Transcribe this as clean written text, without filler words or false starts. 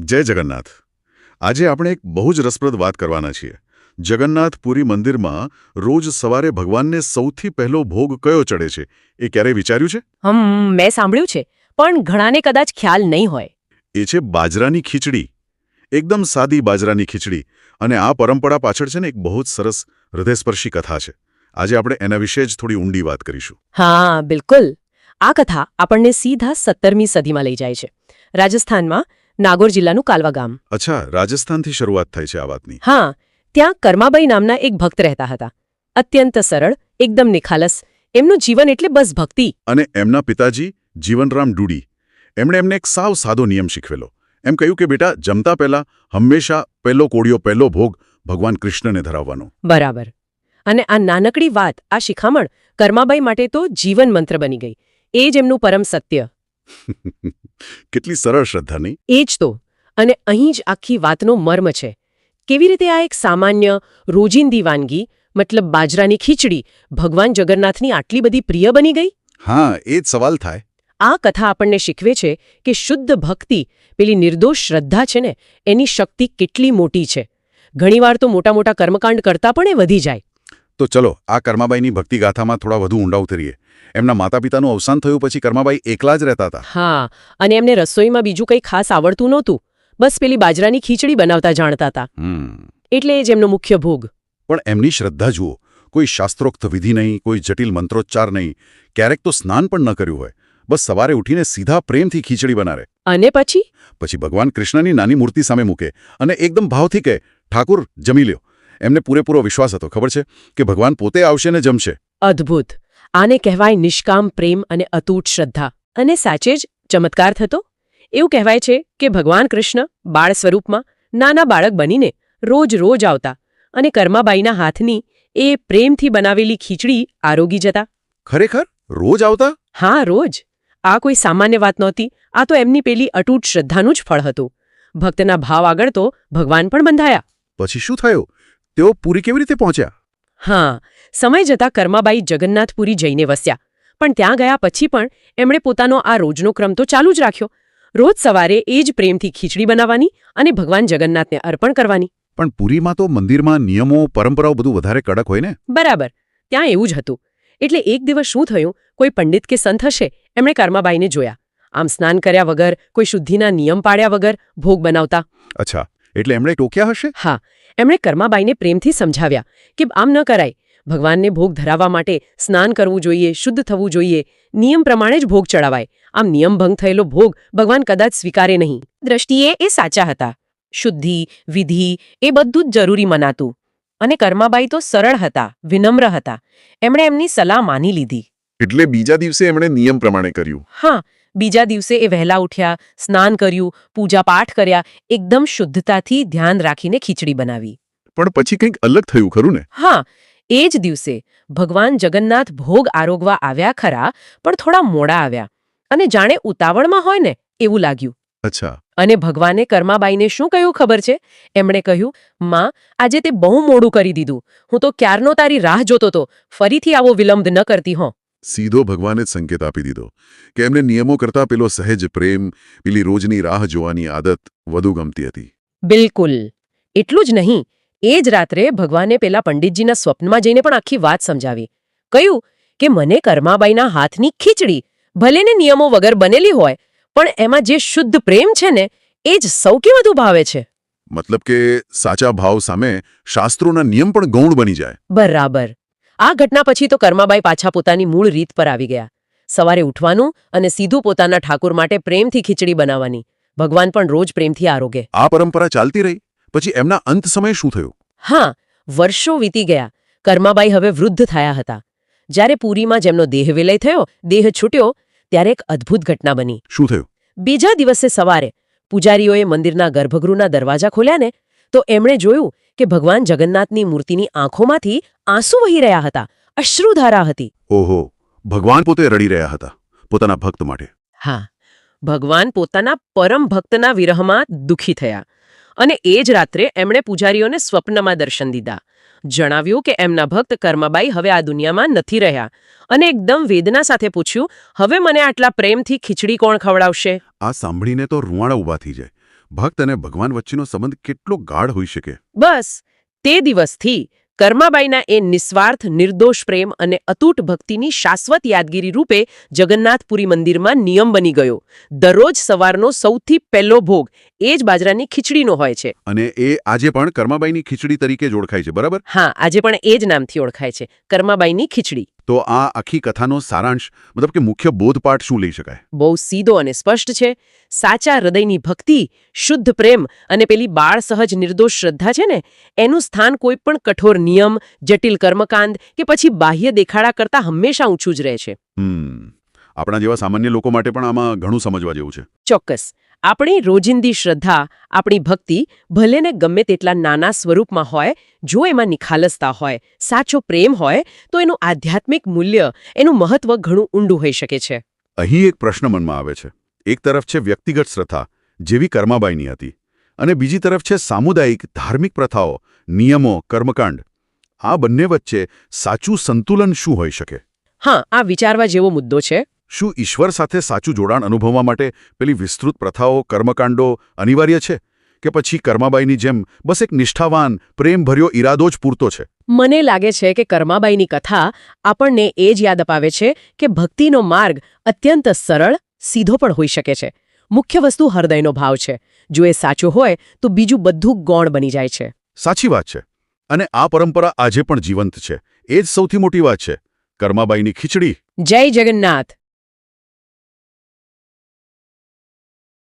જય જગન્નાથ. આજે આપણે એક બહુ જ રસપ્રદ વાત કરવાના છીએ. જગન્નાથપુરી મંદિરમાં રોજ સવારે ભગવાનને સૌથી પહેલો ભોગ કયો ચડે છે એ ક્યારેય વિચાર્યું છે? મેં સાંભળ્યું છે, પણ ઘણાને કદાચ ખ્યાલ નહીં હોય. એ છે બાજરાની ખીચડી. એકદમ સાદી બાજરાની ખીચડી. અને આ પરંપરા પાછળ છે ને એક બહુ જ સરસ હૃદયસ્પર્શી કથા છે. આજે આપણે એના વિશે જ થોડી ઊંડી વાત કરીશું. હા, બિલકુલ. આ કથા આપણને સીધા 17મી સદીમાં લઈ જાય છે. રાજસ્થાનમાં નાગોર જિલ્લાનું કાલવા ગામ. અચ્છા, રાજસ્થાનથી શરૂઆત થાય છે આ વાતની. હા, ત્યાં કર્માબાઈ નામના એક ભક્ત રહેતા હતા. અત્યંત સરળ, એકદમ નિખાલસ. એમનું જીવન એટલે બસ ભક્તિ. અને એમના પિતાજી જીવનરામ ડુડી, એમણે એમને એક સાવ સાદો નિયમ શીખવેલો. એમ કહ્યું કે બેટા, જમતા પહેલા હંમેશા પહેલો કોળિયો, પહેલો ભોગ ભગવાન કૃષ્ણને ધરાવવાનો. બરાબર. અને આ નાનકડી વાત, આ શિખામણ કર્માબાઈ માટે તો જીવન મંત્ર બની ગઈ. એ જ એમનું પરમ સત્ય. કેટલી સરળ શ્રદ્ધા નહીં? એ જ તો. અને અહીં જ આખી વાતનો મર્મ છે. કેવી રીતે આ એક સામાન્ય રોજિંદી વાનગી, મતલબ બાજરાની ખીચડી, ભગવાન જગન્નાથની આટલી બધી પ્રિય બની ગઈ? હા, એ જ સવાલ થાય. આ કથા આપણને શીખવે છે કે શુદ્ધ ભક્તિ, પેલી નિર્દોષ શ્રદ્ધા છે ને, એની શક્તિ કેટલી મોટી છે. ઘણીવાર તો મોટા મોટા કર્મકાંડ કરતાં પણ એ વધી જાય. તો ચલો આ કર્માબાઈની ભક્તિ ગાથામાં થોડા વધુ ઊંડા ઉતરીએ. એમના માતા પિતાનું અવસાન થયું પછી કર્માબાઈ એકલા જ રહેતા હતા. હા, અને એમને રસોઈમાં બીજું કંઈ ખાસ આવડતું નહોતું. બસ પેલી બાજરાની ખીચડી બનાવતા જાણતા હતા. એટલે જ એમનો મુખ્ય ભોગ. પણ એમની શ્રદ્ધા જુઓ. કોઈ શાસ્ત્રોક્ત વિધિ નહીં, કોઈ જટિલ મંત્રોચ્ચાર નહીં. ક્યારેક તો સ્નાન પણ ન કર્યું હોય. બસ સવારે ઉઠીને સીધા પ્રેમથી ખીચડી બનાવે. અને પછી ભગવાન કૃષ્ણની નાની મૂર્તિ સામે મૂકે અને એકદમ ભાવથી કહે, ઠાકુર જમી લ્યો. એમને પૂરેપૂરો વિશ્વાસ હતો. ખબર છે કે ભગવાન પોતે આવશે ને જમશે. અદ્ભુત. આને કહેવાય નિષ્કામ પ્રેમ અને અતૂટ શ્રદ્ધા. અને સાચે જ ચમત્કાર થતો. એવું કહેવાય છે કે ભગવાન કૃષ્ણ બાળ સ્વરૂપમાં નાના બાળક બનીને રોજ રોજ આવતા અને કર્માબાઈના હાથની એ પ્રેમથી બનાવેલી ખીચડી આરોગી જતા. ખરેખર? રોજ આવતા? હા, રોજ. આ કોઈ સામાન્ય વાત નહોતી. આ તો એમની પેલી અતૂટ શ્રદ્ધાનું જ ફળ હતું. ભક્તના ભાવ આગળ તો ભગવાન પણ બંધાયા. પછી શું થયું? તેઓ પુરી કેવી રીતે પહોંચ્યા? હા, સમય જતાં કર્માબાઈ જગન્નાથપુરી જઈને વસ્યા. પણ ત્યાં ગયા પછી પણ એમણે પોતાનો આ રોજનો ક્રમ તો ચાલુ જ રાખ્યો. રોજ સવારે એ જ પ્રેમથી ખીચડી બનાવવાની અને ભગવાન જગન્નાથને અર્પણ કરવાની. પણ પુરીમાં તો મંદિરમાં નિયમો, પરંપરાઓ બધું વધારે કડક હોય ને? બરાબર, ત્યાં એવું જ હતું. એટલે એક દિવસ શું થયું, કોઈ પંડિત કે સંત હશે, એમણે કર્માબાઈને જોયા. આમ સ્નાન કર્યા વગર, કોઈ શુદ્ધિના નિયમ પાડ્યા વગર ભોગ બનાવતા. અચ્છા, એટલે એમણે ટોક્યા હશે? હા, એમણે કર્માબાઈને પ્રેમથી સમજાવ્યા કે આમ ન કરાય. ભગવાનને ભોગ ધરાવવા માટે સ્નાન કરવું જોઈએ, શુદ્ધ થવું જોઈએ, નિયમ પ્રમાણે જ ભોગ ચડાવાય. આમ નિયમભંગ થયેલો ભોગ ભગવાન કદાચ સ્વીકારે નહીં. દ્રષ્ટિએ એ સાચા હતા. શુદ્ધિ, વિધિ એ બધું જ જરૂરી મનાતું. અને કર્માબાઈ તો સરળ હતા, વિનમ્ર હતા. એમણે એમની સલાહ માની લીધી. એટલે બીજા દિવસે એમણે નિયમ પ્રમાણે કર્યું? હા, બીજા દિવસે એ વહેલા ઉઠ્યા, સ્નાન કર્યું, પૂજા પાઠ કર્યા, એકદમ શુદ્ધતાથી ધ્યાન રાખીને ખીચડી બનાવી. પણ પછી કંઈક અલગ થયું ખરું ને? હા, એ જ દિવસે ભગવાન જગન્નાથ ભોગ આરોગવા આવ્યા ખરા, પણ થોડા મોડા આવ્યા. અને જાણે ઉતાવળમાં હોય ને એવું લાગ્યું. અચ્છા. અને ભગવાને કર્માબાઈને શું કહ્યું ખબર છે? એમણે કહ્યું, માં, આજે તે બહુ મોડું કરી દીધું. હું તો ક્યારનો તારી રાહ જોતો તો. ફરીથી આવો વિલંબ ન કરતી હો. સીધો ભગવાને જ સંકેત આપી દીધો કે એમને નિયમો કરતા પેલો સહેજ પ્રેમ, પેલી રોજની રાહ જોવાની આદત વધુ ગમતી હતી. બિલકુલ. એટલું જ નહીં, એ જ રાત્રે ભગવાને પેલા પંડિતજીના સ્વપ્નમાં જઈને પણ આખી વાત સમજાવી. કહ્યું કે મને કર્માબાઈના હાથની ખીચડી ભલે ને નિયમો વગર બનેલી હોય, પણ એમાં જે શુદ્ધ પ્રેમ છે ને, એ જ સૌથી વધુ ભાવે છે. મતલબ કે સાચા ભાવ સામે શાસ્ત્રોના નિયમ પણ ગૌણ બની જાય. બરાબર. આ ઘટના પછી તો કર્માબાઈ પાછા પોતાની મૂળ રીત પર આવી ગયા. સવારે ઉઠવાનું અને સીધું પોતાના ઠાકુર માટે પ્રેમથી ખીચડી બનાવવાની. ભગવાન પણ રોજ પ્રેમથી આરોગે. આ પરંપરા ચાલતી રહી. પછી એમના અંત સમયે શું થયું? હા, વર્ષો વીતી ગયા. કર્માબાઈ હવે વૃદ્ધ થયા હતા. જ્યારે પુરીમાં જેમનો દેહ વિલય થયો, દેહ છૂટ્યો, ત્યારે એક અદ્ભુત ઘટના બની. શું થયું? બીજા દિવસે સવારે પૂજારીઓએ મંદિરના ગર્ભગૃહના દરવાજા ખોલ્યા ને, તો એમણે જોયું કે ભગવાન જગન્નાથની મૂર્તિની આંખોમાંથી આંસુ વહી રહ્યા હતા, અશ્રુધારા હતી. ઓહો, ભગવાન પોતે રડી રહ્યા હતા પોતાના ભક્ત માટે. હા, ભગવાન પોતાના પરમ ભક્તના વિરહમાં દુઃખી થયા. અને એ જ રાત્રે એમણે પૂજારીઓને સ્વપ્નમાં દર્શન દીધા. જણાવ્યું કે એમના ભક્ત કર્માબાઈ હવે આ દુનિયામાં નથી રહ્યા. અને એકદમ વેદના સાથે પૂછ્યું, હવે મને આટલા પ્રેમથી ખીચડી કોણ ખવડાવશે? આ સાંભળીને તો રૂવાડા ઊભા થઈ જાય. ભક્ત અને ભગવાન વચ્ચેનો સંબંધ કેટલો ગાઢ હોઈ શકે? બસ તે દિવસથી કર્માબાઈના એ નિસ્વાર્થ નિર્દોષ પ્રેમ અને અતૂટ ભક્તિની શાશ્વત યાદગીરી રૂપે જગન્નાથપુરી મંદિરમાં નિયમ બની ગયો. દરરોજ સવારનો સૌથી પહેલો ભોગ એ જ બાજરાની ખીચડીનો હોય છે. અને એ આજે પણ કર્માબાઈની ખીચડી તરીકે જ ઓળખાય છે, બરાબર? હા, આજે પણ એ જ નામથી ઓળખાય છે, કર્માબાઈની ખીચડી. તો આ આખી કથાનો સારાંશ મતલબ કે મુખ્ય બોધપાઠ શું લઈ શકાય? બહુ સીધો અને સ્પષ્ટ છે. સાચા હૃદયની ભક્તિ, શુદ્ધ પ્રેમ અને પેલી બાળ સહજ નિર્દોષ શ્રદ્ધા છે ને, એનું સ્થાન કોઈ પણ કઠોર નિયમ, જટિલ કર્મકાંડ કે પછી બાહ્ય દેખાડા કરતાં હંમેશા ઊંચું જ રહે છે. આપણા જેવા સામાન્ય લોકો માટે પણ આમાં ઘણું સમજવા જેવું છે. ચોક્કસ. આપણી રોજિંદી શ્રદ્ધા, આપણી ભક્તિ ભલે ને ગમે તેટલા નાના સ્વરૂપમાં હોય, જો એમાં નિખાલસતા હોય, સાચો પ્રેમ હોય, તો એનું આધ્યાત્મિક મૂલ્ય, એનું મહત્વ ઘણું ઊંડું હોઈ શકે છે. અહીં એક પ્રશ્ન મનમાં આવે છે. એક તરફ છે વ્યક્તિગત શ્રદ્ધા, જેવી કર્માબાઈની હતી, અને બીજી તરફ છે સામુદાયિક ધાર્મિક પ્રથાઓ, નિયમો, કર્મકાંડ. આ બંને વચ્ચે સાચું સંતુલન શું હોઈ શકે? હા, આ વિચારવા જેવો મુદ્દો છે. શું ઈશ્વર સાથે સાચું જોડાણ અનુભવવા માટે પેલી વિસ્તૃત પ્રથાઓ, કર્મકાંડો અનિવાર્ય છે? કે પછી કર્માબાઈની જેમ બસ એક નિષ્ઠાવાન, પ્રેમભર્યો ઈરાદો જ પૂરતો છે? મને લાગે છે કે કર્માબાઈની કથા આપણને એ જ યાદ અપાવે છે કે ભક્તિનો માર્ગ અત્યંત સરળ, સીધો પણ હોઈ શકે છે. મુખ્ય વસ્તુ હૃદયનો ભાવ છે. જો એ સાચો હોય તો બીજું બધું ગૌણ બની જાય છે. સાચી વાત છે. અને આ પરંપરા આજે પણ જીવંત છે. એ જ સૌથી મોટી વાત છે. કર્માબાઈની ખીચડી. જય જગન્નાથ.